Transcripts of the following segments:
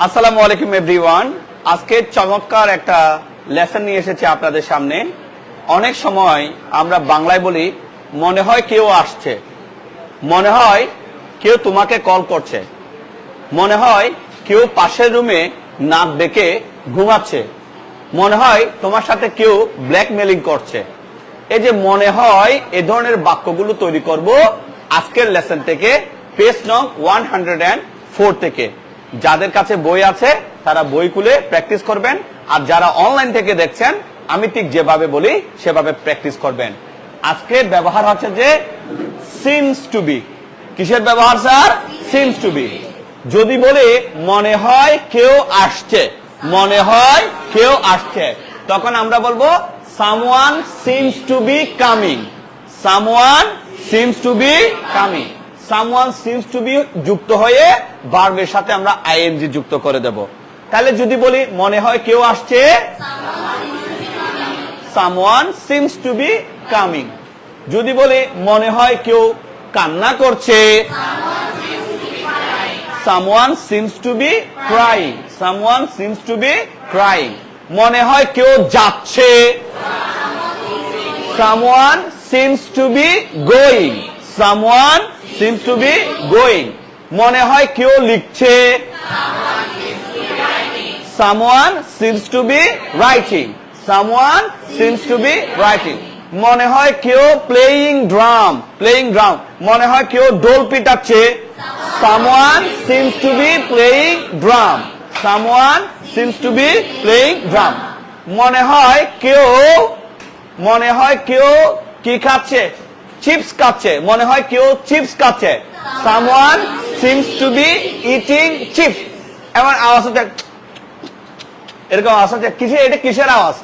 আসসালামু আলাইকুম এভরিওয়ান। আজকে চমৎকার একটা লেসন নিয়ে এসেছি আপনাদের সামনে। অনেক সময় আমরা বাংলায় বলি মনে হয় কেউ আসছে, মনে হয় কেউ তোমাকে কল করছে, মনে হয় কেউ পাশের রুমে নাক ডেকে ঘুমাচ্ছে, মনে হয় তোমার সাথে কেউ ব্ল্যাকমেলিং করছে। এই যে মনে হয় এ ধরনের বাক্যগুলো তৈরি করব আজকের লেসন থেকে, পেজ নং 104 থেকে। যাদের কাছে বই আছে তারা বই খুলে প্র্যাকটিস করবেন, আর যারা অনলাইন থেকে দেখছেন আমি ঠিক যেভাবে বলি সেভাবে প্র্যাকটিস করবেন। আজকে ব্যবহার হচ্ছে যে সিমস টু বি। কিসের ব্যবহার স্যার? Seems to B. যদি বলি মনে হয় কেউ আসছে, মনে হয় কেউ আসছে, তখন আমরা বলবো someone seems to be coming, someone seems to be coming। someone seems to be যুক্ত হয়ে ভার্বের সাথে আমরা আইএনজি যুক্ত করে দেব। তাহলে যদি বলি মনে হয় কেউ আসছে, someone seems to be coming। যদি বলি মনে হয় কেউ কান্না করছে, someone seems to be crying, someone seems to be crying। মনে হয় কেউ যাচ্ছে, someone seems to be going, someone seems to be going। মনে হয় কেউ লিখছে, someone seems to be writing, someone seems to be writing। মনে হয় কেউ প্লেয়িং ড্রাম, প্লেয়িং ড্রাম। মনে হয় কেউ ঢোল পিটাচ্ছে, someone seems to be playing drum, someone seems to be playing drum। মনে হয় কেউ কি খাচ্ছে, চিপস খাচ্ছে, মনে হয় কেউ চিপস খাচ্ছে, someone seems to be eating chips। এমন আওয়াজ হচ্ছে, এরকম আওয়াজ হচ্ছে, এটা কিসের আওয়াজ?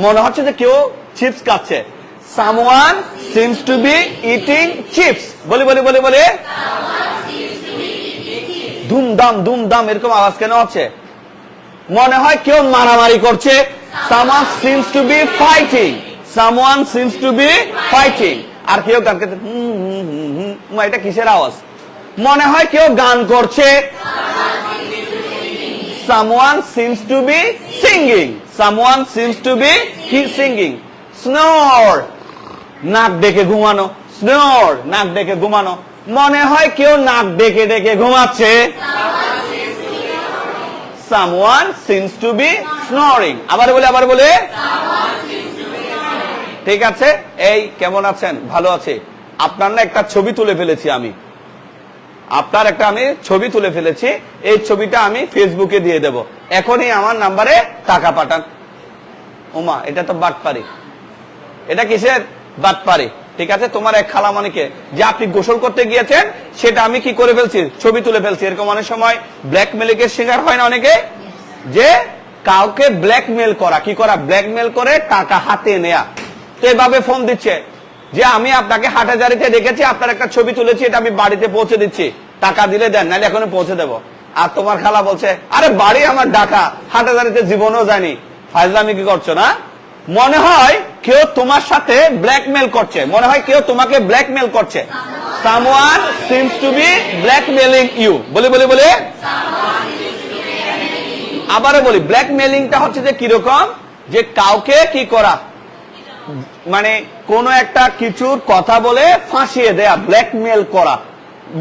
মনে হচ্ছে যে কেউ চিপস খাচ্ছে, someone seems to be eating chips। বলি ধুমধাম ধুমধাম এরকম আওয়াজ কেন হচ্ছে? মনে হয় কেউ মারামারি করছে, someone seems to be fighting, someone seems to be fighting। আর কেউ গান করছে, এটা কিসের আওয়াজ? মনে হয় কেউ গান করছে, someone seems to be singing, someone seems to be singing। snore, নাক ডেকে ঘুমানো, snore, নাক ডেকে ঘুমানো। মনে হয় কেউ নাক ডেকে ডেকে ঘুমাচ্ছে, someone seems to be snoring। আবার বলে ঠিক আছে। এই কেমন আছেন? ভালো আছে। আপনার না একটা ছবি তুলে ফেলেছি আমি, আপনার একটা আমি ছবি তুলে ফেলেছি। এই ছবিটা আমি ফেসবুকে দিয়ে দেব, এখনই আমার নাম্বারে টাকা পাঠান। ওমা, এটা তো বাটপারি। এটা কিসের বাটপারি? ঠিক আছে, তোমার এক খালামণিকে যে আপনি গোসল করতে গিয়েছেন সেটা আমি কি করে ফেলছি, ছবি তুলে ফেলছি। এরকম অনেক সময় ব্ল্যাকমেলিংয়ের শিকার হয় না অনেকে, যে কাউকে ব্ল্যাকমেল করা, কি করা, ব্ল্যাকমেল করে টাকা হাতে নেয়া। তো এভাবে ফোন দিচ্ছে যে আমি আপনাকে হাটহাজারীতে দেখেছি, আপনার একটা ছবি তুলেছি, এটা আমি বাড়িতে পৌঁছে দিচ্ছি, টাকা দিলে দেন, নাহলে এখনো পৌঁছে দেবো। আর তোমার খালা বলছে আরে বাড়ি আমার ঢাকা, হাটহাজারীতে জীবনও জানি, ফাজলামি কি করছো না? মনে হয় কেউ তোমার সাথে ব্ল্যাকমেল করছে, মনে হয় কেউ তোমাকে ব্ল্যাকমেল করছে, someone seems to be blackmailing you। বলে আবারও বলি, ব্ল্যাকমেলিংটা হচ্ছে যে কিরকম, যে কাউকে কি করা, মানে কোন একটা কিছুর কথা বলে ফাঁসিয়ে দেয়া, ব্ল্যাকমেল করা।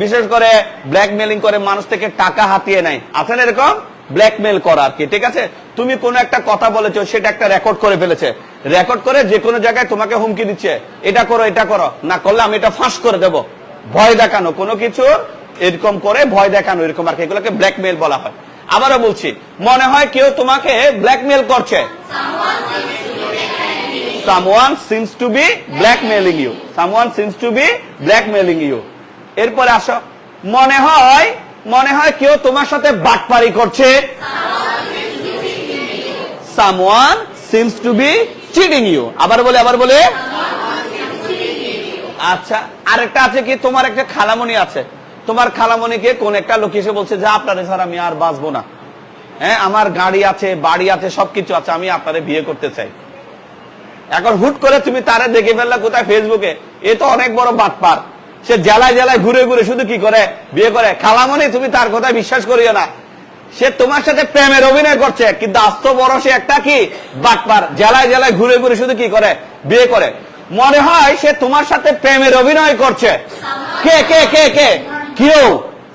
বিশেষ করে ব্ল্যাকমেলিং করে মানুষ থেকে টাকা হাতিয়ে নেয়, আসলে এরকম ব্ল্যাকমেল করা আর কি। ঠিক আছে, তুমি কোন একটা কথা বলেছো, সেটা একটা রেকর্ড করে ফেলেছে, রেকর্ড করে যে কোনো জায়গায় তোমাকে হুমকি দিচ্ছে, এটা করো, না করলে আমি এটা ফাঁস করে দেব, ভয় দেখানো, কোনো কিছু এরকম করে ভয় দেখানো, এরকম আর কি, এগুলোকে ব্ল্যাকমেল বলা হয়। আবারও বলছি, মনে হয় কেউ তোমাকে ব্ল্যাকমেল করছে, someone seems to be blackmailing you, someone seems to be blackmailing you। এরপরে আসো, মনে হয় কেউ তোমার সাথে বাটপারি করছে, someone seems to be cheating you। আবার বলে আচ্ছা, আরেকটা আছে কি, তোমার একটা খালামণি আছে, তোমার খালামণিকে কোন একটা লোক এসে বলছে যে আপনারে ছাড়া আমি আর বাঁচবো না, হ্যাঁ আমার গাড়ি আছে, বাড়ি আছে, সবকিছু আছে, আমি আপনারে বিয়ে করতে চাই। এখন হুট করে তুমি তারে দেখে ফেললা কোথায়, ফেসবুকে। এ তো অনেক বড় বাটপার, সে জেলায় জেলায় ঘুরে ঘুরে শুধু কি করে, বিয়ে করে। খালামণি তুমি তার কথা বিশ্বাস করিও না, সে তোমার সাথে প্রেমের অভিনয় করছে, কিন্তু আস্ত বড় সে একটা কি বাটপার, জেলায় জেলায় ঘুরে ঘুরে শুধু কি করে, বিয়ে করে। মনে হয় সে তোমার সাথে প্রেমের অভিনয় করছে। কে কে কে কে? কেউ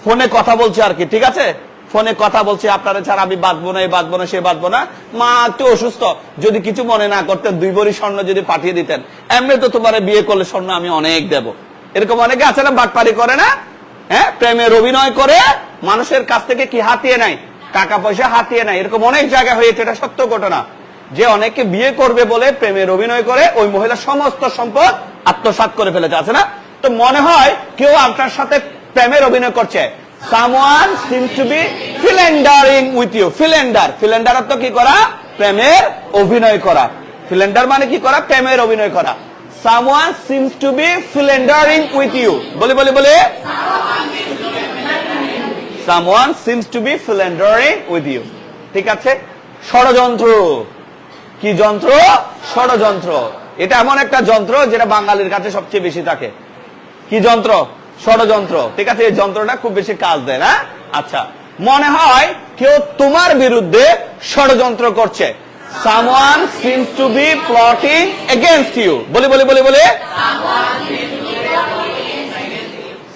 ফোনে কথা বলছে আর কি, ঠিক আছে, ফোনে কথা বলছে, আপনারা ছাড়া আমি বাঁচবো না, এই বাঁচবো না, সে বাঁচবো না, মা একটু অসুস্থ, যদি কিছু মনে না করতেন 2 ভরি স্বর্ণ যদি পাঠিয়ে দিতেন, এমনি তো তোমার বিয়ে করলে স্বর্ণ আমি অনেক দেব। এরকম অনেকে আছে না, বাটপারি করে না, হ্যাঁ, প্রেমের অভিনয় করে মানুষের কাছ থেকে কি হাতিয়ে নেয়, টাকা পয়সা হাতিয়ে নেয়। এরকম অনেক জায়গায় হয়েছে, এটা সত্য ঘটনা, যে অনেকে বিয়ে করবে বলে প্রেমের অভিনয় করে ওই মহিলা সমস্ত সম্পদ আত্মসাৎ করে ফেলেছে, আছে না? তো মনে হয় কেউ আপনার সাথে প্রেমের অভিনয় করছে। Someone seems to be philandering with you. philander অর্থ কি করা? প্রেমের অভিনয় করা। philander মানে কি করা? প্রেমের অভিনয় করা। Someone seems to be philandering with you. বলে বলে বলে, Someone seems to be philandering with you. ঠিক আছে? ষড়যন্ত্র। কি যন্ত্র? ষড়যন্ত্র। এটা এমন একটা যন্ত্র যেটা বাঙালির কাছে সবচেয়ে বেশি থাকে। কি যন্ত্র? ষড়যন্ত্র। ঠিক আছে, এই যন্ত্রটা খুব বেশি কাজ দেয় না। আচ্ছা, মনে হয় কেউ তোমার বিরুদ্ধে ষড়যন্ত্র করছে। Someone seems to be plotting against you. বলে বলে বলে বলে,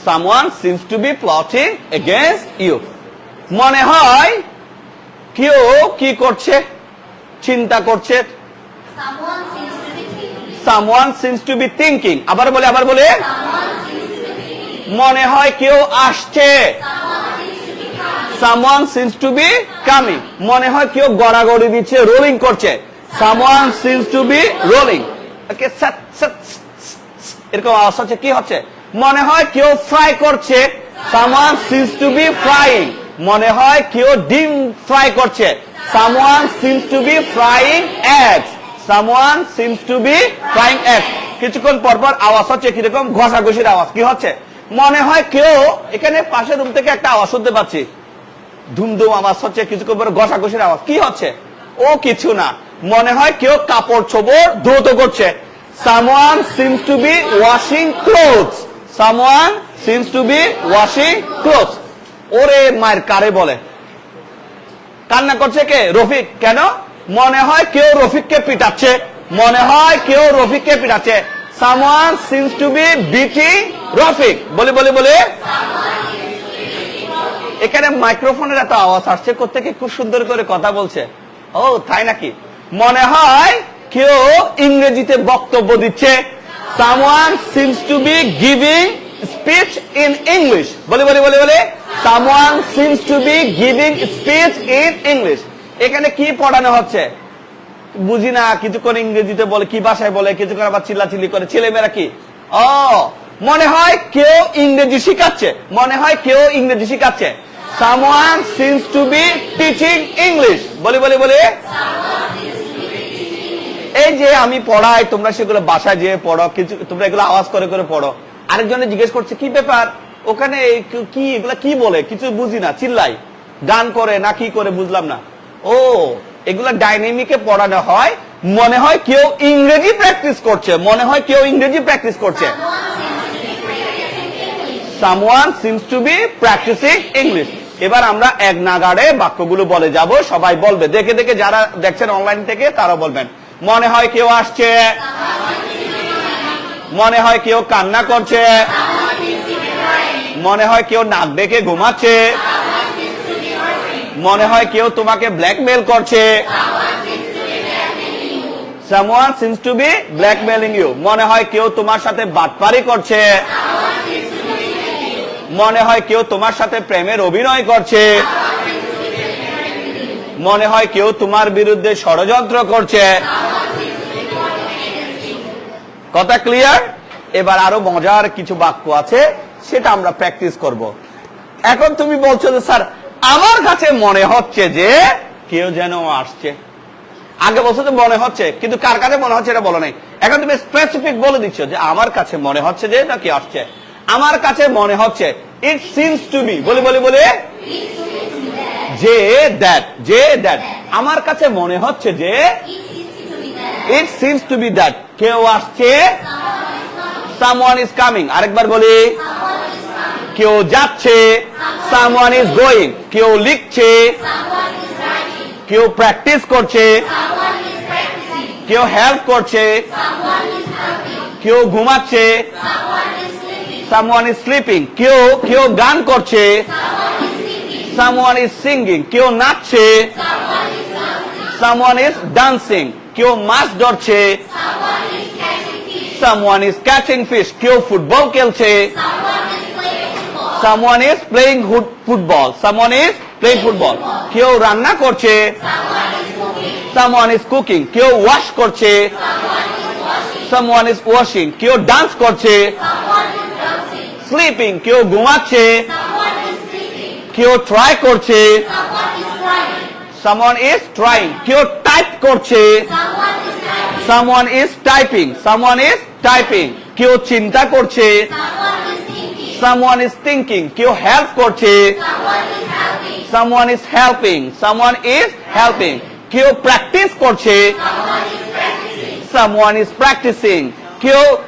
Someone seems to be plotting against you. মনে হয় কেউ কি করছে? চিন্তা করছে। Someone seems to be thinking. আবার বলে, আবার বলে, মনে হয় কেউ আসছে। Someone seems to be coming. মনে হয় কেউ গড়াগড়ি দিচ্ছে, রোলিং করছে। Someone seems to be rolling. ওকে, এরকম আওয়াজ হচ্ছে, কি হচ্ছে? মনে হয় কেউ ফ্রাই করছে। Someone seems to be frying. মনে হয় কেউ ডিম ফ্রাই করছে। Someone seems to be frying eggs. Someone seems to be frying eggs. কিছুক্ষণ পর পর আওয়াজ হচ্ছে কিরকম? ঘষাঘষির আওয়াজ। কি হচ্ছে? মনে হয় কেউ, এখানে পাশের রুম থেকে একটা আওয়াজ শুনতে পাচ্ছি, ধুমধুম আওয়াজ হচ্ছে, কিছুক্ষণ পর ঘষাঘষির আওয়াজ। কি হচ্ছে? ও কিছু না, মনে হয় কেউ কাপড় চোপড় ধৌত করছে। Someone seems to be washing clothes. Someone seems to be washing clothes. ওরে মায়ের কারে বলে? কান্না করছে কে? রফিক। কেন? মনে হয় কেউ রফিককে পিটাচ্ছে। মনে হয় কেউ রফিককে পিটাচ্ছে। Someone seems to be beating Rafiq. বলে বলে বলে, এখানে মাইক্রোফোনের এত আওয়াজ আসছে কোত্থেকে? খুব সুন্দর করে কথা বলছে। ও তাই নাকি? মনে হয় কেউ ইংরেজিতে বক্তব্য দিচ্ছে। Someone seems to be giving speech in English. বলে বলে বলে বলে, Someone seems to be giving speech in English. এখানে কি পড়ানো হচ্ছে বুঝি না, কিছুক্ষণ ইংরেজিতে বলে, কি ভাষায় বলে, কিছুক্ষণ আবার চিল্লাচিল্লি করে। ছেলেমেয়েরা কি, ও মনে হয় কেউ ইংরেজি শিখাচ্ছে। মনে হয় কেউ ইংরেজি শিখাচ্ছে। Someone seems to be teaching English. বলে বলে বলে, এই যে আমি পড়াই, তোমরা সেগুলো বাসায় যেয়ে পড়ো, কিছু তোমরা এগুলো আওয়াজ করে করে পড়ো। আরেকজনে জিজ্ঞেস করছে কি ব্যাপার, ওখানে কি এগুলা কি বলে, কিছু বুঝি না, চিল্লাই, গান করে না কি করে বুঝলাম না। ও এগুলা ডাইনামিকে পড়ানো হয়। মনে হয় কেউ ইংরেজি প্র্যাকটিস করছে। মনে হয় কেউ ইংরেজি প্র্যাকটিস করছে। Someone seems to be practicing English. এবার আমরা এক নাগাড়ে বাক্যগুলো বলে যাব, সবাই বলবে, দেখে দেখে যারা দেখছেন অনলাইন থেকে তারা বলবেন। মনে হয় কেউ আসছে। মনে হয় কেউ কান্না করছে। মনে হয় কেউ নাক ডেকে ঘুমাচ্ছে। মনে হয় কেউ তোমাকে ব্ল্যাকমেল করছে। Someone seems to be blackmailing you. মনে হয় কেউ তোমার সাথে বাটপারি করছে। মনে হয় কেউ তোমার সাথে প্রেমের অভিনয় করছে। মনে হয় কেউ তোমার বিরুদ্ধে ষড়যন্ত্র করছে। কথা ক্লিয়ার? এবার আরো মজার কিছু বাক্য আছে, সেটা আমরা প্র্যাকটিস করব। এখন তুমি বলছো যে স্যার আমার কাছে মনে হচ্ছে যে কেউ যেন আসছে। আগে বলছো যে মনে হচ্ছে, কিন্তু কার কাছে মনে হচ্ছে এটা বলো নাই। এখন তুমি স্পেসিফিক বলে দিচ্ছ যে আমার কাছে মনে হচ্ছে যে না কি আসছে। আমার কাছে মনে হচ্ছে, ইট সিমস টু বি। বলে বলে বলে, যে দ্যাট, যে দ্যাট, আমার কাছে মনে হচ্ছে যে, it seems to be that, কেউ আসছে। Someone is coming. আরেকবার বলি, কেউ যাচ্ছে, someone is going, কেউ লিখছে, কেউ প্র্যাকটিস করছে, কেউ হেল্প করছে, কেউ ঘুমাচ্ছে, someone is sleeping, কেউ গান করছে, someone is singing, কেউ নাচছে, someone is dancing, কেউ মাছ ধরছে, someone is catching fish, কেউ ফুটবল খেলছে, someone is playing football, someone is playing football, কেউ রান্না করছে, someone is cooking, কেউ ওয়াশ করছে, someone is washing, কেউ ডান্স করছে, sleeping, কেউ ঘুমাচ্ছে, কেউ ট্রাই করছে, someone is trying, কেউ টাইপ করছে, someone is typing, someone is typing, কেউ চিন্তা করছে, someone is thinking, কেউ হেল্প করছে, someone is helping, someone is helping, কেউ প্র্যাকটিস করছে, someone is practicing,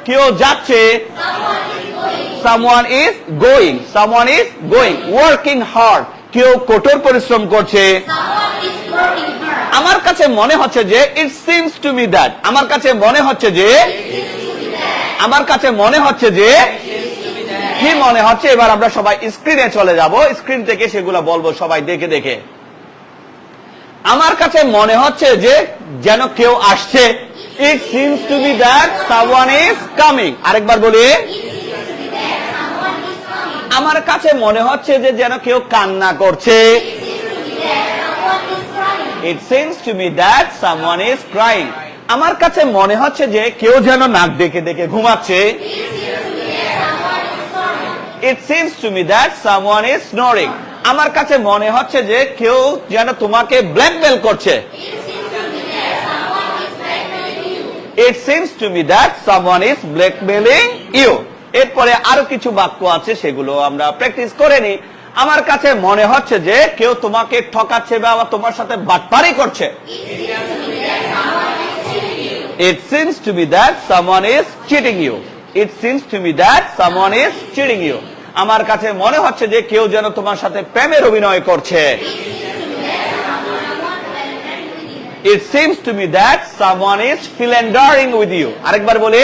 কেউ যাচ্ছে, someone is going, someone is going, working hard, কেউ কঠোর পরিশ্রম করছে। আমার কাছে মনে হচ্ছে যে it seems to me that, আমার কাছে মনে হচ্ছে যে কি মনে হচ্ছে। এবার আমরা সবাই স্ক্রিনে চলে যাব, স্ক্রিন থেকে সেগুলো বলবো সবাই দেখে দেখে। আমার কাছে মনে হচ্ছে যে যেন কেউ আসছে, it seems to be that someone is coming, আরেকবার বলি, আমার কাছে মনে হচ্ছে যে যেন কেউ কান্না করছে, it seems to me that someone is crying, আমার কাছে মনে হচ্ছে যে কেউ যেন নাক ডেকে ডেকে ঘুমাচ্ছে, it seems to me that someone is snoring, আমার কাছে মনে হচ্ছে যে কেউ যেন তোমাকে ব্ল্যাকমেল করছে, it seems to me that someone is blackmailing you। এরপরে আরো কিছু বাক্য আছে, সেগুলো আমরা প্র্যাকটিস করে নিই। আমার কাছে মনে হচ্ছে যে কেউ তোমাকে ঠকাচ্ছে বা তোমার সাথে বাটপারি করছে, it seems to me that someone is cheating you, it seems to me that someone is cheating you। আমার কাছে মনে হচ্ছে যে কেউ যেন তোমার সাথে প্রেমের অভিনয় করছে, it seems to me that someone is philandering with you, আরেকবার বলি,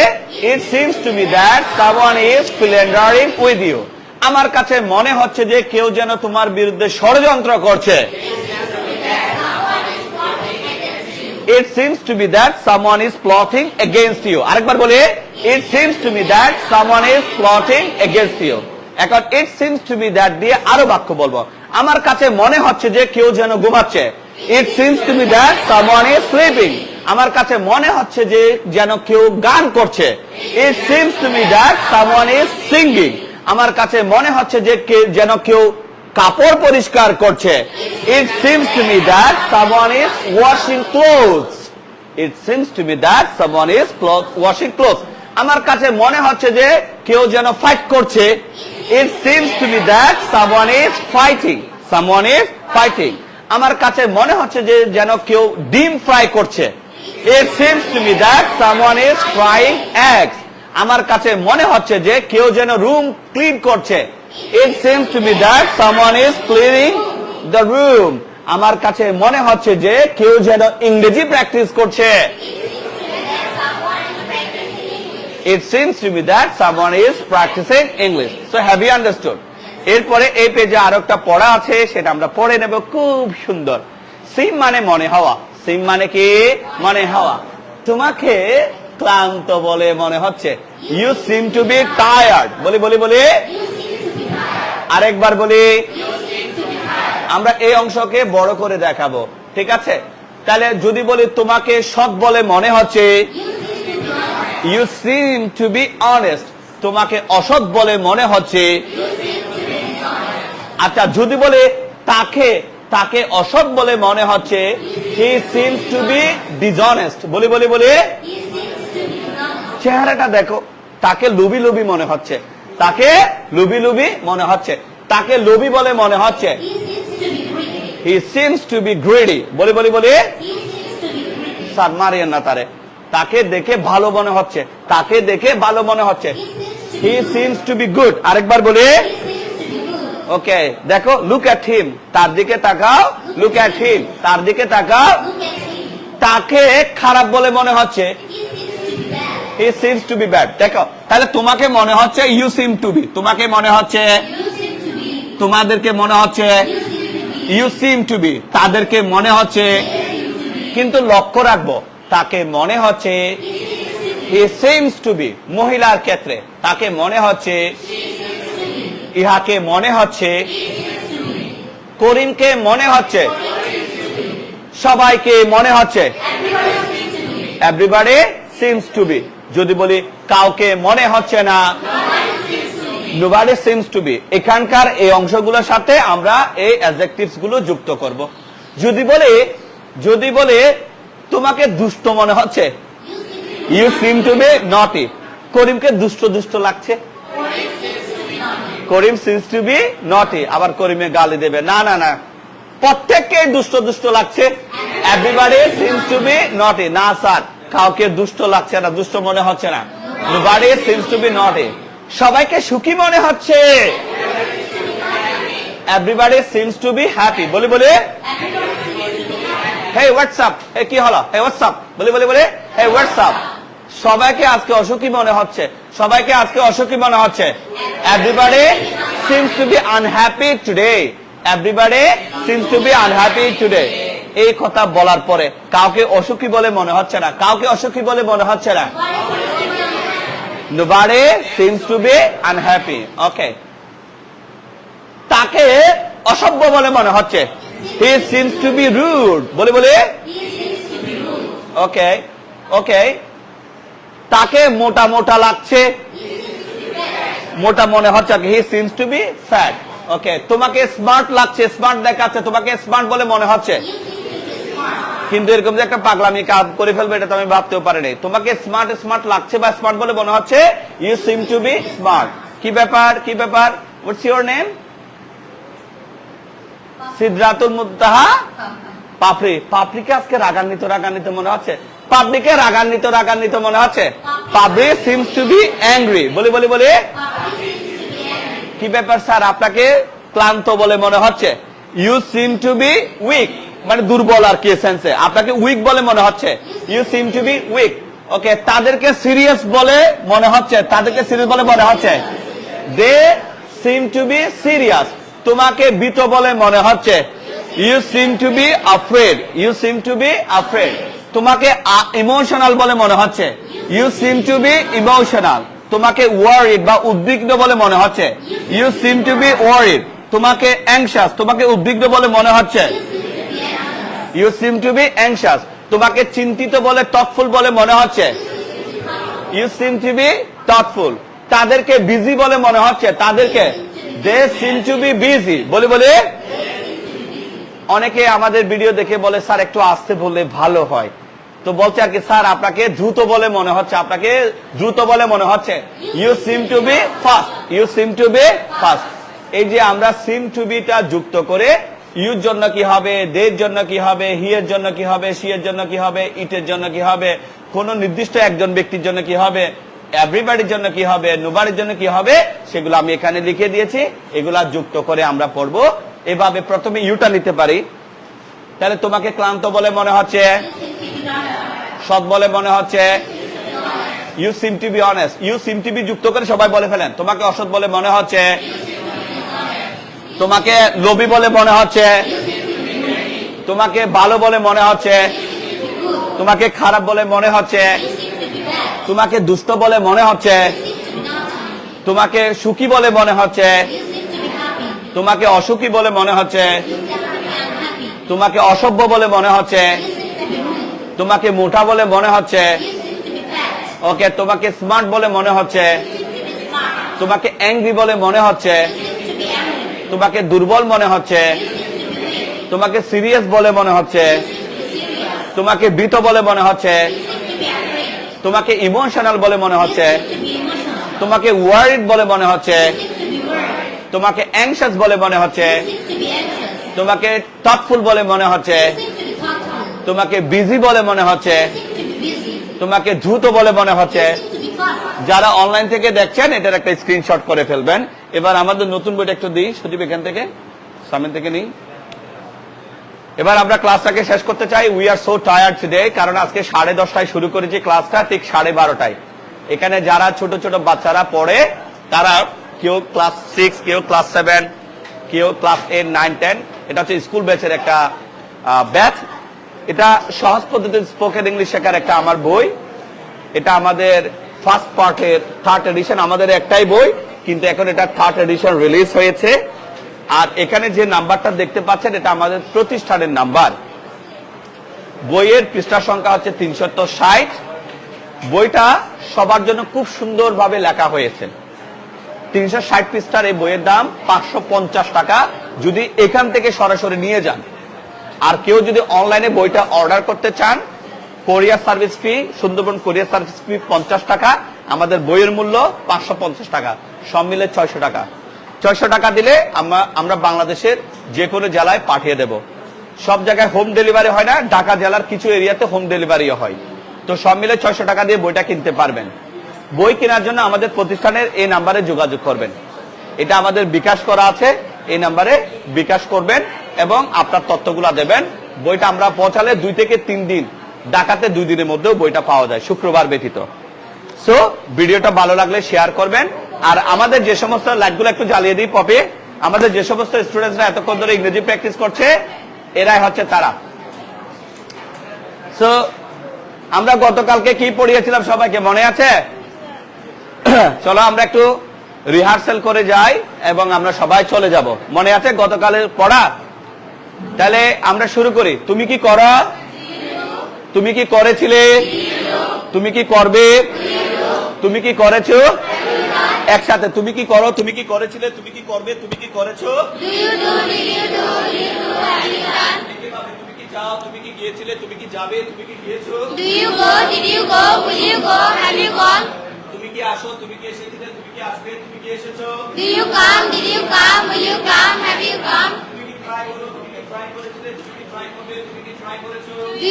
it seems to me that someone is philandering with you। আমার কাছে মনে হচ্ছে যে কেউ যেন তোমার বিরুদ্ধে ষড়যন্ত্র করছে, it seems to me that someone is plotting against you, আরেকবার বলি, it seems to me that someone is plotting against you। এখন it seems to me that দিয়ে আরো বাক্য বলবো। আমার কাছে মনে হচ্ছে যে কেউ যেন ঘুমাচ্ছে, it seems to me that someone is sleeping, আমার কাছে মনে হচ্ছে যে যেন কেউ গান করছে, it seems to me that someone is singing, আমার কাছে মনে হচ্ছে যে যেন কেউ কাপড় পরিষ্কার করছে, it seems to me that someone is washing clothes, it seems to me that someone is washing clothes, আমার কাছে মনে হচ্ছে যে কেউ যেন ফাইট করছে, it seems to me that someone is fighting, someone is fighting, আমার কাছে মনে হচ্ছে যে যেন কেউ ডিম ফ্রাই করছে, it seems to me that someone is frying eggs, আমার কাছে মনে হচ্ছে যে কেউ যেন রুম ক্লিন করছে, it seems to me that someone is cleaning the room, আমার কাছে মনে হচ্ছে যে কেউ যেন ইংরেজি প্র্যাকটিস করছে, it seems to me that someone is practicing English। So have you understood? এরপরে এই পেজে আরো একটা পড়া আছে, সেটা আমরা পড়ে নেব, খুব সুন্দর। সিম মানে মনে হওয়া, সিম মানে কি? মনে হওয়া। তোমাকে ক্লান্ত বলে মনে হচ্ছে, you seem to be tired, বলি বলি বলি, আরেকবার বলি, আমরা এই অংশকে বড় করে দেখাবো, ঠিক আছে? তাহলে যদি বলি তোমাকে সৎ বলে মনে হচ্ছে, you seem to be honest, তোমাকে অসৎ বলে মনে হচ্ছে। আচ্ছা, যদি বলে তাকে অসৎ বলে মনে হচ্ছে, he seems to be dishonest, বলি বলি বলি, চেহারাটা দেখো, তাকে লোভী লোভী মনে হচ্ছে, তাকে লোভী লোভী মনে হচ্ছে, তাকে লোভী বলে মনে হচ্ছে, he seems to be greedy, বলি বলি বলি, স্যার মারিয়েন না তারে, তাকে দেখে ভালো মনে হচ্ছে, তাকে দেখে ভালো মনে হচ্ছে, he seems to be good, আরেকবার বলি, ওকে দেখো লুক অ্যাট হিম, তার দিকে তাকাও, লুক অ্যাট হিম, তার দিকে তাকাও। তাকে খারাপ বলে মনে হচ্ছে, he seems to B bad. দেখো তাহলে তোমাকে মনে হচ্ছে ইউ সিম টু বি, তোমাকে মনে হচ্ছে, তোমাদেরকে মনে হচ্ছে ইউ সিম টু বি, তাদেরকে মনে হচ্ছে, কিন্তু লক্ষ্য রাখবো তাকে মনে হচ্ছে হি সিমস টু বি। মহিলার ক্ষেত্রে তাকে মনে হচ্ছে, ইহাকে মনে হচ্ছে, করিমকে মনে হচ্ছে, সবাইকে মনে হচ্ছে, এভরিবডি সিমস টু বি। যদি বলি কাউকে মনে হচ্ছে না, নোবডি সিমস টু বি। এখানকার এই অংশগুলোর সাথে আমরা এই অ্যাডজেক্টিভস গুলো যুক্ত করব। যদি বলে তোমাকে দুষ্ট মনে হচ্ছে, ইউ সিম টু বি নটি। করিমকে দুষ্ট দুষ্ট লাগছে, করিম সিমস টু বি নটি। আবার করিমে গালি দেবে, না না না, প্রত্যেককে দুষ্ট দুষ্ট লাগছে, এভরিবডি সিমস টু বি নটি। না স্যার, কাউকে দুষ্ট লাগছে না, দুষ্ট মনে হচ্ছে না, নোবডি সিমস টু বি নটি। সবাইকে সুখী মনে হচ্ছে, everybody seems to be happy. বলি হে হোয়াটসঅ্যাপ, হে কি হলো, হে হোয়াটসঅ্যাপ, বলি হে হোয়াটসঅ্যাপ। সবাইকে আজকে অসুখী মনে হচ্ছে, সবাইকে আজকে অসুখী মনে হচ্ছে, everybody seems to B unhappy today, everybody seems to B unhappy today. এই কথা বলার পরে কাউকে অসুখী বলে মনে হচ্ছে না, কাউকে অসুখী বলে মনে হচ্ছে না, nobody seems to be unhappy. ওকে, তাকে অসভ্য বলে মনে হচ্ছে, he seems to be rude. বলি ওকে ওকে, তাকে মোটা মোটা লাগছে, মোটা মনে হচ্ছে, he seems to be fat. ওকে, তোমাকে স্মার্ট লাগছে, স্মার্ট দেখাচ্ছে, তোমাকে স্মার্ট বলে মনে হচ্ছে, কিন্তু এরকম যে একটা পাগলামি কাজ করে ফেলবে এটা তো আমি ভাবতেও পারিনি। তোমাকে স্মার্ট স্মার্ট লাগছে বা স্মার্ট বলে মনে হচ্ছে, you seem to be smart. কি ব্যাপার, কি ব্যাপার? What's your name? Sidratul Muntaha Papri. পাপড়িকে আজকে রাগান্বিত রাগান্বিত মনে হচ্ছে, পাপড়িকে রাগান্বিত রাগান্বিত মনে হচ্ছে, Papri seems to be angry. বলি কি ব্যাপার স্যার, আপনাকে ক্লান্ত বলে মনে হচ্ছে, you seem to be weak, মানে দুর্বল আর কি সেন্সে, আপনাকে উইক বলে মনে হচ্ছে, you seem to be weak. Okay, তাদেরকে সিরিয়াস বলে মনে হচ্ছে, তাদেরকে সিরিয়াস বলে মনে হচ্ছে, they seem to be serious. তোমাকে ভীত বলে মনে হচ্ছে, you seem to be afraid, you seem to be afraid. তোমাকে ইমোশনাল বলে মনে হচ্ছে, you seem to be emotional. তোমাকে ওয়ারিড বা উদ্বিগ্ন বলে মনে হচ্ছে, you seem to be worried. তোমাকে অ্যাংশাস, তোমাকে উদ্বিগ্ন বলে মনে হচ্ছে, you seem to be anxious. তোমাকে চিন্তিত বলে থটফুল বলে মনে হচ্ছে, you seem to be thoughtful. তাদেরকে বিজি বলে মনে হচ্ছে, তাদেরকে দে সিম টু বি বিজি। বলি অনেকে আমাদের ভিডিও দেখে বলে স্যার একটু আস্তে বললে ভালো হয়, তো বলছে আর কি স্যার আপনাকে দ্রুত বলে মনে হচ্ছে, আপনাকে দ্রুত বলে মনে হচ্ছে, you seem to be fast, you seem to be fast. এই যে আমরা সিম টু বিটা যুক্ত করে ইউর জন্য কি হবে, দের জন্য কি হবে, হি এর জন্য কি হবে, সি এর জন্য কি হবে, ইটের জন্য কি হবে, কোন নির্দিষ্ট একজন ব্যক্তির জন্য কি হবে, এভরিবডির জন্য কি হবে, নোবডির জন্য কি হবে, সেগুলো আমি এখানে লিখে দিয়েছি। এগুলা যুক্ত করে আমরা পড়বো। এভাবে প্রথমে ইউটা নিতে পারি। তাহলে তোমাকে ক্লান্ত বলে মনে হচ্ছে, সৎ বলে মনে হচ্ছে, you seem to be honest. You seem to be যুক্ত করে সবাই বলে ফেলেন। তোমাকে অসৎ বলে মনে হচ্ছে, তোমাকে লোভী বলে মনে হচ্ছে, তোমাকে ভালো বলে মনে হচ্ছে, তোমাকে খারাপ বলে মনে হচ্ছে, তোমাকে দুষ্ট বলে মনে হচ্ছে, তোমাকে সুখী বলে মনে হচ্ছে, তোমাকে অসুখী বলে মনে হচ্ছে, তোমাকে অসভ্য বলে মনে হচ্ছে, তোমাকে মোটা বলে মনে হচ্ছে, ওকে, তোমাকে স্মার্ট বলে মনে হচ্ছে, তোমাকে অ্যাংরি বলে মনে হচ্ছে, তোমাকে দুর্বল মনে হচ্ছে, তোমাকে সিরিয়াস বলে মনে হচ্ছে, তোমাকে ভীত বলে মনে হচ্ছে, তোমাকে ইমোশনাল বলে মনে হচ্ছে, তোমাকে ওয়ারিড বলে মনে হচ্ছে, তোমাকে অ্যাংশাস বলে মনে হচ্ছে, তোমাকে থটফুল বলে মনে হচ্ছে, তোমাকে বিজি বলে মনে হচ্ছে, তোমাকে দ্রুত বলে মনে হচ্ছে। যারা অনলাইন থেকে দেখছেন এটার একটা স্ক্রিনশট করে ফেলবেন। এবার আমাদের নতুন বইটা একটু দিই সজীব, এখান থেকে সামনে থেকে নিই। এবার আমরা ক্লাসটাকে শেষ করতে চাই। We are so tired today, কারণ আজকে 10:30টায় শুরু করেছি ক্লাসটা, ঠিক 12:30টায়। এখানে যারা ছোট ছোট বাচ্চারা পড়ে তারা কেউ ক্লাস 6, কেউ ক্লাস 7, কেউ ক্লাস 8, 9, 10, এটা হচ্ছে স্কুল ব্যাচের একটা ব্যাচ। এটা সহজ পদ্ধতিতে স্পোকেন ইংলিশ শেখার একটা আমার বই। এটা আমাদের ফার্স্ট পার্টের 3rd এডিশন। আমাদের একটাই বই, কিন্তু এখন এটা 3rd এডিশন রিলিজ হয়েছে। আর এখানে যে নাম্বারটা দেখতে পাচ্ছেন এটা আমাদের প্রতিষ্ঠানের নাম্বার। বইয়ের পৃষ্ঠা সংখ্যা হচ্ছে 360। বইটা সবার জন্য খুব সুন্দরভাবে লেখা হয়েছে। 360 পৃষ্ঠার এই বইয়ের দাম 550 টাকা যদি এখান থেকে সরাসরি নিয়ে যান। আর কেউ যদি অনলাইনে বইটা অর্ডার করতে চান, কোরিয়ার সার্ভিস ফি, সুন্দরবন কোরিয়ার সার্ভিস ফি 50 টাকা, আমাদের বইয়ের মূল্য 550 টাকা, সব মিলে 600 টাকা। 600 টাকা দিলে আমরা বাংলাদেশের যে কোনো জেলায় পাঠিয়ে দেব। সব জায়গায় হোম ডেলিভারি হয় না, ঢাকা জেলার কিছু এরিয়াতে হোম ডেলিভারিও হয়। তো সব মিলে 600 টাকা দিয়ে বইটা কিনতে পারবেন। বই কেনার জন্য আমাদের প্রতিষ্ঠানের এই নাম্বারে যোগাযোগ করবেন। এটা আমাদের বিকাশ করা আছে, এই নাম্বারে বিকাশ করবেন এবং আপনার তথ্যগুলো দেবেন। বইটা আমরা পৌঁছালে 2 থেকে 3 দিন, ঢাকাতে 2 দিনের মধ্যেও বইটা পাওয়া যায়, শুক্রবার ব্যতীত। সো ভিডিওটা ভালো লাগলে শেয়ার করবেন। আর আমাদের যে সমস্ত লাইটগুলো একটু জ্বালিয়ে দিই পপে, আমাদের যে সমস্ত স্টুডেন্টসরা এতক্ষণ ধরে ইংরেজি প্র্যাকটিস করছে এরাই হচ্ছে তারা। সো আমরা গতকালকে কি পড়িয়েছিলাম সবাইকে মনে আছে? চলো আমরা একটু রিহার্সাল করে যাই এবং আমরা সবাই চলে যাব। মনে আছে গতকালের পড়া? তাহলে আমরা শুরু করি। তুমি কি করো? তুমি কি করেছিলে? তুমি কি করবে? তুমি কি করেছো? একসাথে তুমি কি করো? তুমি কি করেছিলে? তুমি কি করবে? তুমি কি করেছো? তুমি কি যাও? তুমি কি গিয়েছিলে? তুমি কি যাবে? তুমি কি গিয়েছো? তুমি কি আসো? তুমি কি এসেছিলে? তুমি কি আসবে? তুমি কি এসেছো? তুমি কি ট্রাই করো? তুমি কি ট্রাই করেছিলে? তুমি কি ট্রাই করবে? তুমি কি ট্রাই করেছো? তুমি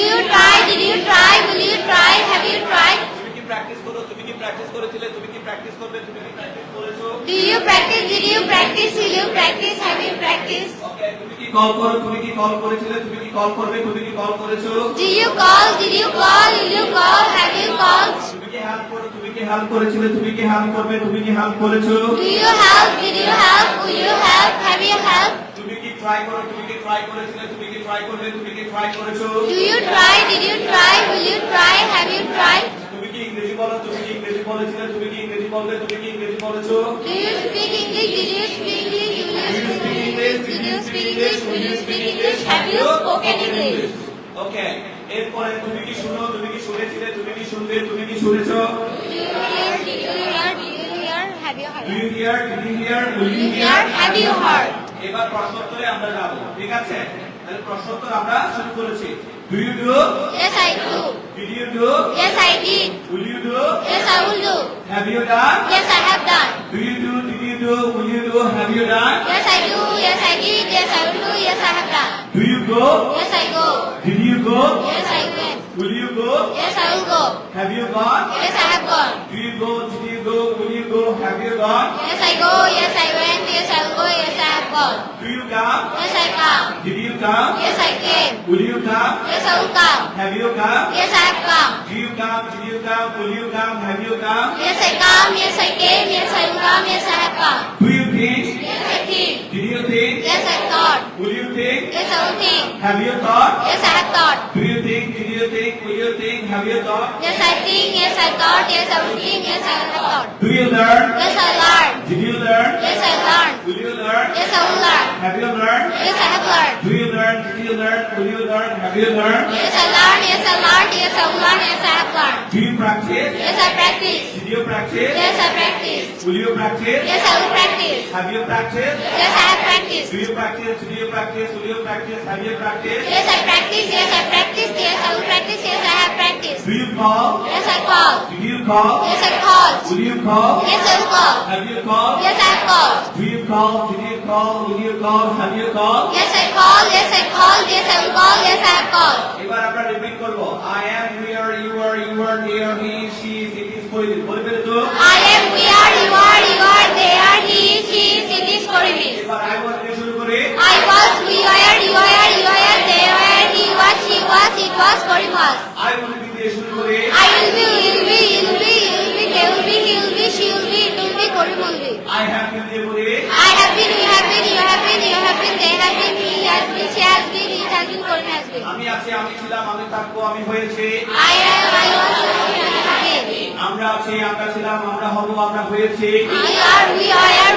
কি প্র্যাকটিস করো? তুমি কি প্র্যাকটিস করেছিলে? তুমি কি প্র্যাকটিস করবে? তুমি কি প্র্যাকটিস করেছো? ওকে, তুমি কি কল করো? তুমি কি কল করেছিলে? তুমি কি কল করবে? তুমি কি কল করেছো? তুমি কি হেল্প করো? তুমি কি হেল্প করেছিলে? তুমি কি হেল্প করবে? তুমি কি হেল্প করেছো? তুমি কি ট্রাই করো? তুমি কি ট্রাই করেছিলে? তুমি কি ট্রাই করবে? তুমি কি ট্রাই করেছো? তুমি কি ইংরেজি বলো? তুমি কি ইংরেজি বলেছিলে? তুমি কি ইংরেজি বলবে? তুমি কি ইংরেজি বলেছো? ওকে, এরপরে তুমি কি শুনো? তুমি কি শুনেছিলে? তুমি কি শুনবে? তুমি কি শুনেছো? এবার প্রশ্নোত্তরে আমরা যাব, ঠিক আছে? তাহলে প্রশ্নোত্তর আমরা শুরু করেছি। Do you do? Yes, I do. Did you do? Yes, I did. Will you do? Yes, I will do. Have you done? Yes, I have done. Do you do? Did you do? Will you do? Have you done? Yes, I do. Yes, I did. Yes, I will do. Yes, I have done. Do you go? Yes, I go. Did you go? Yes, I went. Will you go? Yes, I will go. Have you gone? Yes, I have gone. Do you go? Did you go? Will you go? Have you gone? Yes, I go. Yes, I went. Yes, I will go. Yes, I have gone. Do you come? Yes, I come. Did you come? Yes, I came. Will you come? Yes, I will come. Have you come? Yes, I have come. Do you come? Did you come? Will you come? Have you come? Yes, I come. Yes, I came. Yes, I will come. Yes, I have come. Do you think? Yes, I think. Did you think? Yes, I thought. Will you think? Yes, I will think. Have you thought? Yes, I have thought. Do you think? Did you think? Will you think? Have you thought? Yes, I think. Yes, I thought. Yes, I will think. Yes, I have thought. Do you learn? Yes, I learned. Did you learn? Yes, I learned. Will you learn? Yes, I will learn. Have you learned? Yes, I have learned. Do you learn? Did you learn? Will you learn? Have you learned? Yes, I learned. Yes, I learned. Yes, I will learn. Yes, I have learned. Do you practice? Yes, I practice. Did you practice? Yes, I practice. Will you practice? Yes, I will practice. Have you practiced? Yes, I have practiced. Do you practice? Did you practice? Will you practice? Have you practiced? Yes, I practice. Yes, I practice. Yes, I will practice. Yes, I have practiced. Do you call? Yes, I call. Did you call? Yes, I called. Will you call? Yes, I will call. Have you called? Yes, I have called. Do you call? Did you call? Will you call? Have you called? Yes, I call. Yes, I called. Yes, I will call. Yes, I have called. এবার আমরা repeat করব। I am, we are, you are, they are, he, she, it is, বলে ফেলে তো। I am, we are, you are, they are, he, she, was Karim was I will be দিয়ে শুরু করে I will be will be will be will be they will be he will be she will be it will be Karim will be I have been দিয়ে বলে I have been you have been you have been you have been they have been he has been she has been it has been Karim has been আমি আছি আমি ছিলাম আমি থাকবো আমি হয়েছে I am I was you have been আমরা আছি আমরা ছিলাম আমরা হব আমরা হয়েছে we are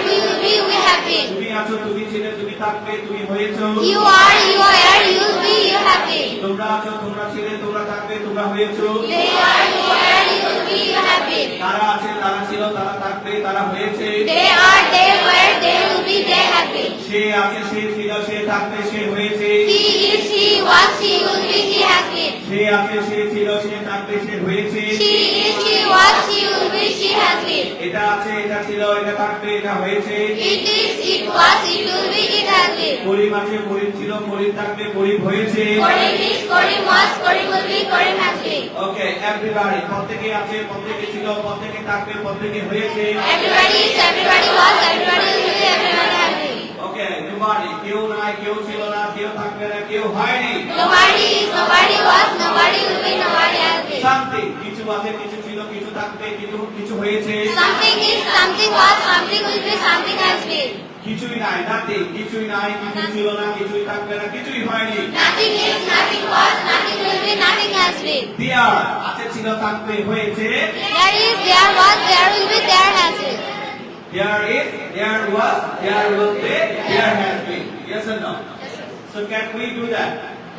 we will be we have been তুমি আছো তুমি ছিলে তুমি থাকবে তুমি হয়েছো you are you will be you have been তোমরা আছো তোমরা ছিলে তোমরা থাকবে তোমরা হয়েছো they are you will be you have been তারা আছে তারা ছিল তারা থাকবে তারা হয়েছে they are they were they will be they have been সে আছে সে ছিল সে থাকবে সে হয়েছে he is he was he will be he has been সে আছে সে ছিল সে থাকবে সে হয়েছে she is she was she will be she has been এটা আছে এটা ছিল এটা থাকবে এটা হয়েছে it is it was it will be it has been করিম আছে করিম ছিল করিম থাকবে করিম হয়েছে Korim is Korim was Korim will be Korim has been okay everybody প্রত্যেকে আছে প্রত্যেকে ছিল প্রত্যেকে থাকবে প্রত্যেকে হয়েছে everybody is everybody was everybody will be everybody has been okay nobody কেউ নাই কেউ ছিল না কেউ থাকবে না কেউ হয়নি nobody is nobody was nobody will be nobody has been something কিছু আছে কিছু ছিল কিছু থাকবে কিছু কিছু হয়েছে something is something was something will be something has been কিছুই নাই নাথিং কিছুই নাই কিছু ছিল না কিছুই থাকবে না কিছুই হয়নি nothing is nothing was nothing will be nothing has been দেয়ার আছে ছিল থাকবে হয়েছে there is there was there will be there has been there is there was there will be there has been yes or no so can we do that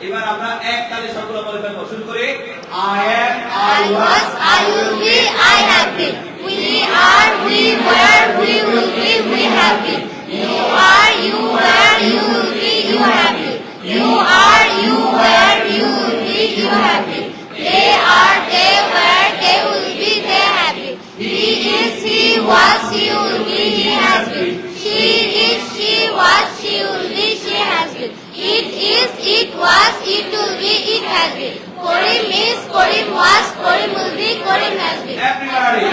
এবার আমরা এক তালে সকলে বলে ফেলবো শুরু করে I am I was I will be I have been we are we were we will be we have been you are you were you will be you have been you are you were you will be you have been they are they were they will be they have been he is he was he will be he has been she is she was she will be she has been it is it was it will be it has been Korim is Korim was Korim will be Korim has been everybody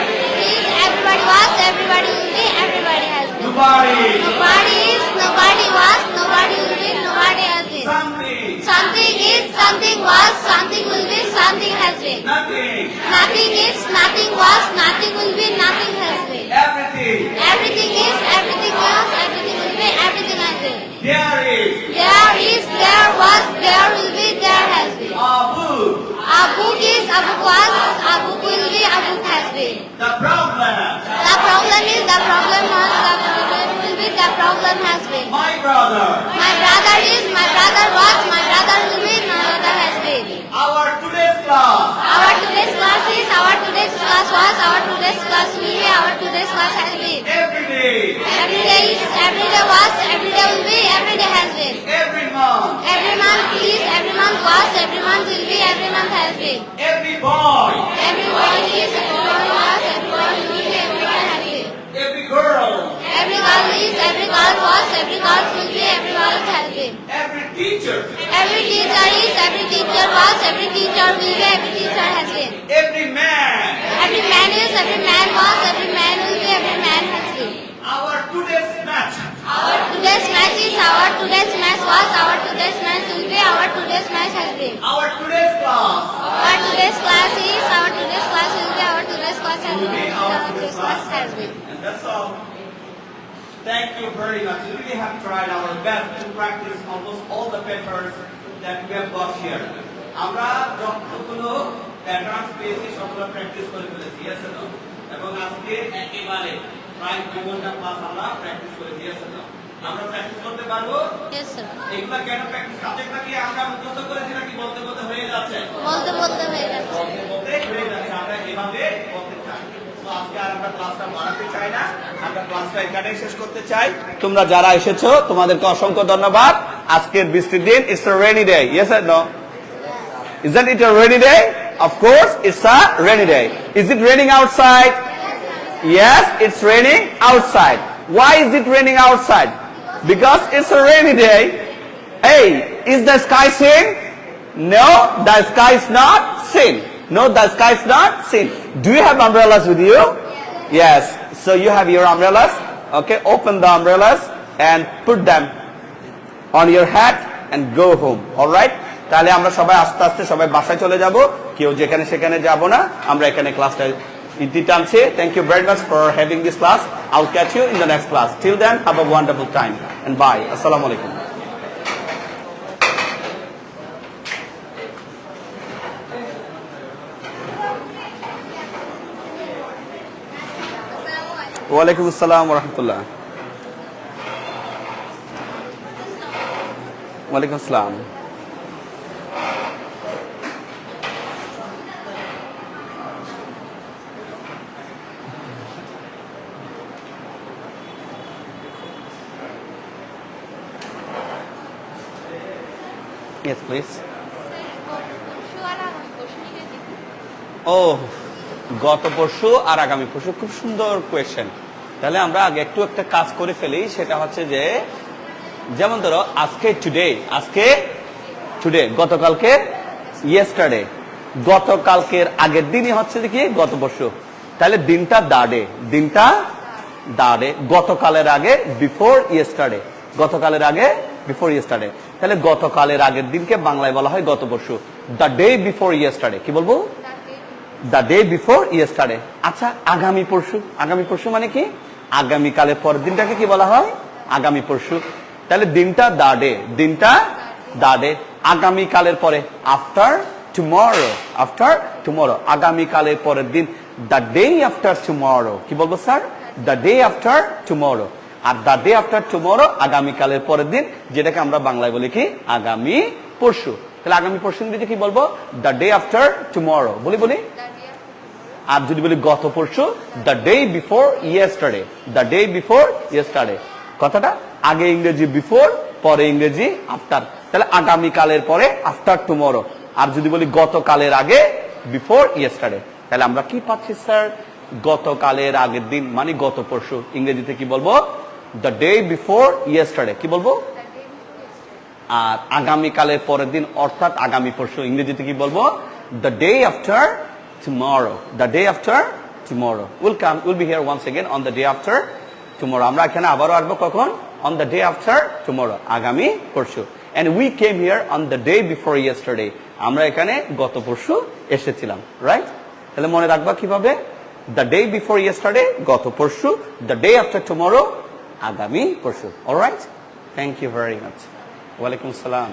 is everybody was everybody will be everybody has been nobody nobody is nobody was nobody will be nobody has been something something is something was something will be something has been nothing nothing is nothing was nothing will be nothing has been everything everything is everything was everything will be everything has been there is there was there will be there has been Abu Abu is Abu was Abu will be Abu has been the problem the problem is the problem was the problem will be the problem has been my brother my brother is my brother was my brother will be my brother has been our today's class our today's class is our today's class was our today's class will be our today's class has been every day every day is every day was every day will be every day has been every month every month is every month was every month will be every month has been every boy every boy is every boy was every boy will be every boy has been every girl every girl is every girl was every girl will be every girl has been every teacher every teacher is every teacher was every teacher will be every teacher has been every man every man is every man was every man will be every man has been our today's match our today's match is our today's match was our today's match will be our today's match has been our today's class our today's class is our today's class will be our today's class has will been be our our today's class has been and that's all thank you very much we really have tried our best to practice almost all the papers that we have got here আমরা যতগুলো patterns পেয়েছি সবগুলো practice করে ফেলেছি yes or no এবং আজকে একেবারে প্রায় 2 ঘন্টা ক্লাস আমরা প্র্যাকটিস করেছি yes or no আমরা প্র্যাকটিস করতে পারবো yes sir এগুলা কেন প্র্যাকটিস কাজেরটা কি আমরা মুখস্থ করেছি নাকি বলতে বলতে হয়ে যাচ্ছে বলতে বলতে হয়ে যাচ্ছে বলতে বলতে হয়ে যাচ্ছে আমরা এভাবে বলতে চাই তো আজকে আর আমরা ক্লাসটা বাড়াতে চাই না আমরা ক্লাসটা এখানেই শেষ করতে চাই তোমরা যারা এসেছো তোমাদেরকে অসংখ্য ধন্যবাদ আজকের বৃষ্টির দিন it's a rainy day yes or no Isn't it a rainy day? Of course, it's a rainy day. Is it raining outside? Yes, it's raining outside. Why is it raining outside? Because it's a rainy day. Hey, is the sky seen? No, the sky is not seen. No, the sky is not seen. Do you have umbrellas with you? Yes. So you have your umbrellas. Okay, open the umbrellas and put them on your hat and go home. All right? তাহলে আমরা সবাই আস্তে আস্তে সবাই বাসায় চলে যাব, কেউ যেখানে সেখানে যাব না, আমরা এখানে ক্লাসটা ইতি টানছি। Thank you very much for having this class. I will catch you in the next class. Till then have a wonderful time and bye. আসসালামু আলাইকুম। ওয়ালাইকুম আসসালাম ওয়া রাহমাতুল্লাহ। ওয়ালাইকুম আসসালাম। Yes, please. ও গত পরশু আর আগামী পরশু, খুব সুন্দর কোয়েশ্চেন। তাহলে আমরা আগে একটু একটা কাজ করে ফেলি, সেটা হচ্ছে যে যেমন ধরো আজকে টুডে, গতকালকে ইয়েস্টারডে, গতকালকের আগের দিনই হচ্ছে কি গত পরশু। তাহলে দিনটা দা ডে, গতকালের আগে বিফোর ইয়েস্টারডে, গতকালের আগে বিফোর ইয়েস্টারডে। তাহলে গতকালের আগের দিনকে বাংলায় বলা হয় গত পরশু, দ্য ডে বিফোর ইয়েস্টারডে। কি বলবো? The day before yesterday. আচ্ছা, আগামী পরশু মানে কি? আগামীকালের পরের দিনটাকে কি বলা হয়? আগামী পরশু। তাহলে দিনটা দা ডে, আগামীকালের পরে আফটার টুমরো, আগামীকালের পরের দিন দ্য ডে আফটার টুমরো। কি বলবো sir? The day after tomorrow. Are the day after tomorrow আগামীকালের পরের দিন, যেটাকে আমরা বাংলায় বলি কি? আগামী পরশু। তাহলে আগামী পরশু ইংরেজিতে কি বলবো? The day after tomorrow. বলি। আর যদি বলি গত পরশু, the day before yesterday, the day before yesterday. কথাটা আগে ইংরেজি বিফোর, পরে ইংরেজি আফটার। তাহলে আগামীকালের পরে আফটার টুমরো। আর যদি বলি গতকালের আগে বিফোর ইয়েস্টারডে, তাহলে আমরা কি পাচ্ছি স্যার? গতকালের আগের দিন মানে গত পরশু, ইংরেজিতে কি বলবো? The day before yesterday. কি বলবো? আর আগামীকালের পরের দিন অর্থাৎ আগামী পরশু, ইংরেজিতে কি বলবো? The day after tomorrow. The day after tomorrow. We'll be here once again on the day after tomorrow. আমরা এখানে আবারও আসবো কখন? On the day after tomorrow. আগামী পরশু। And we came here on the day before yesterday. আমরা এখানে গত পরশু এসেছিলাম, রাইট? তাহলে মনে রাখবা কিভাবে? The day before yesterday, গত পরশু, the day after tomorrow, আগামী পরশু। All right? Thank you very much. ওয়ালাইকুম আসসালাম।